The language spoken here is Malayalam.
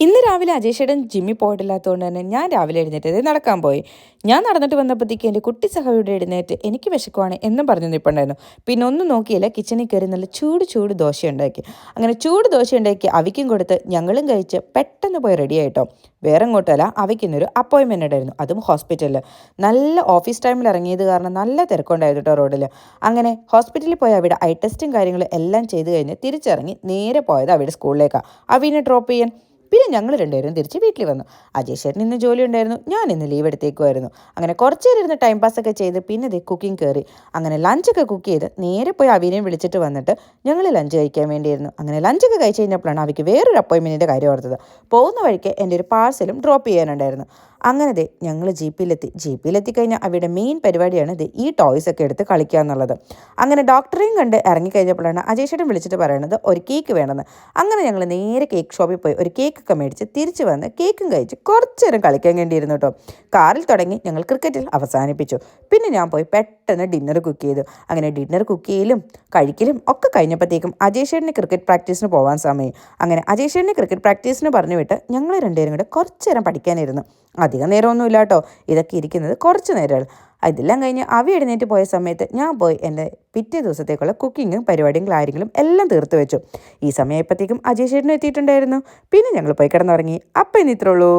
ഇന്ന് രാവിലെ അജേഷേട്ടൻ ജിമ്മിൽ പോയിട്ടില്ലാത്തതുകൊണ്ട് തന്നെ ഞാൻ രാവിലെ എഴുന്നേറ്റത് നടക്കാൻ പോയി. ഞാൻ നടന്നിട്ട് വന്നപ്പോഴത്തേക്ക് എൻ്റെ കുട്ടി സഹോദരിയുടെ എഴുന്നേറ്റ് എനിക്ക് വിശക്കുവാണ് എന്നും പറഞ്ഞു നിൽപ്പുണ്ടായിരുന്നു. പിന്നെ ഒന്നും നോക്കിയില്ല, കിച്ചണിൽ കയറി നല്ല ചൂട് ദോശ ഉണ്ടാക്കി. അങ്ങനെ ചൂട് ദോശ ഉണ്ടാക്കി അവയ്ക്കും കൊടുത്ത് ഞങ്ങളും കഴിച്ച് പെട്ടെന്ന് പോയി റെഡി ആയിട്ടോ. വേറെ എങ്ങോട്ടല്ല, അവയ്ക്കിന്നൊരു അപ്പോയിൻമെൻ്റ് ഉണ്ടായിരുന്നു, അതും ഹോസ്പിറ്റലിൽ. നല്ല ഓഫീസ് ടൈമിൽ ഇറങ്ങിയത് കാരണം നല്ല തിരക്കുണ്ടായിരുന്നു കേട്ടോ റോഡിൽ. അങ്ങനെ ഹോസ്പിറ്റലിൽ പോയി അവിടെ ഐ ടെസ്റ്റും കാര്യങ്ങളും എല്ലാം ചെയ്ത് കഴിഞ്ഞ് തിരിച്ചിറങ്ങി നേരെ പോയത് അവിടെ സ്കൂളിലേക്കാണ് അവിനെ ഡ്രോപ്പ് ചെയ്യാൻ. പിന്നെ ഞങ്ങൾ രണ്ടുപേരും തിരിച്ച് വീട്ടിൽ വന്നു. അജയ് ചേട്ടൻ ഇന്ന് ജോലി ഉണ്ടായിരുന്നു, ഞാൻ ഇന്ന് ലീവ് എടുത്തേക്കുമായിരുന്നു. അങ്ങനെ കുറച്ച് നേരം ഇരുന്ന് ടൈം പാസ്സൊക്കെ ചെയ്ത് പിന്നെ ദേ കുക്കിംഗ് കയറി. അങ്ങനെ ലഞ്ചൊക്കെ കുക്ക് ചെയ്ത് നേരെ പോയി അവിനെയും വിളിച്ചിട്ട് വന്നിട്ട് ഞങ്ങൾ ലഞ്ച് കഴിക്കാൻ വേണ്ടിയിരുന്നു. അങ്ങനെ ലഞ്ചൊക്കെ കഴിച്ച് കഴിഞ്ഞപ്പോഴാണ് അവയ്ക്ക് വേറൊരു അപ്പോയിൻമെൻറ്റിൻ്റെ കാര്യം ഓർത്തത്. പോകുന്ന വഴിക്ക് എൻ്റെ ഒരു പാഴ്സലും ഡ്രോപ്പ് ചെയ്യാനുണ്ടായിരുന്നു. അങ്ങനെ ദേ ഞങ്ങൾ ജീപ്പിലെത്തിക്കഴിഞ്ഞാൽ അവയുടെ മെയിൻ പരിപാടിയാണ് ദേ ഈ ടോയ്സൊക്കെ എടുത്ത് കളിക്കുക എന്നുള്ളത്. അങ്ങനെ ഡോക്ടറെയും കണ്ട് ഇറങ്ങിക്കഴിഞ്ഞപ്പോഴാണ് അജയ് ചേട്ടൻ വിളിച്ചിട്ട് പറയുന്നത് ഒരു കേക്ക് വേണമെന്ന്. അങ്ങനെ ഞങ്ങൾ നേരെ കേക്ക് ഷോപ്പിൽ പോയി ഒരു കേക്കൊക്കെ മേടിച്ച് തിരിച്ച് വന്ന് കേക്കും കഴിച്ച് കുറച്ച് നേരം കളിക്കാൻ വേണ്ടിയിരുന്നു കേട്ടോ. കാറിൽ തുടങ്ങി ഞങ്ങൾ ക്രിക്കറ്റിൽ അവസാനിപ്പിച്ചു. പിന്നെ ഞാൻ പോയി പെട്ടെന്ന് ഡിന്നർ കുക്ക് ചെയ്തു. അങ്ങനെ ഡിന്നർ കുക്ക് ചെയ്യലും കഴിക്കലും ഒക്കെ കഴിഞ്ഞപ്പോഴത്തേക്കും അജയ് ചേട്ടന് ക്രിക്കറ്റ് പ്രാക്ടീസിന് പോകാൻ സമയം. അങ്ങനെ അജയ് ചേട്ടനെ ക്രിക്കറ്റ് പ്രാക്ടീസിന് പറഞ്ഞു വിട്ട് ഞങ്ങൾ രണ്ടുപേരും കൂടെ കുറച്ച് നേരം പഠിക്കാനിരുന്നു. അധികം നേരമൊന്നുമില്ല കേട്ടോ, ഇതൊക്കെ ഇരിക്കുന്നത് കുറച്ച് നേരമാണ്. ഇതെല്ലാം കഴിഞ്ഞ് അവ എഴുന്നേറ്റ് പോയ സമയത്ത് ഞാൻ പോയി എൻ്റെ പിറ്റേ ദിവസത്തേക്കുള്ള കുക്കിങ്ങും പരിപാടിയും കാര്യങ്ങളും എല്ലാം തീർത്ത് വെച്ചു. ഈ സമയമായപ്പോഴത്തേക്കും അജയ് ചേട്ടനും എത്തിയിട്ടുണ്ടായിരുന്നു. പിന്നെ ഞങ്ങൾ പോയി കിടന്നുറങ്ങി. അപ്പം ഇനി ഇത്രേ ഉള്ളൂ.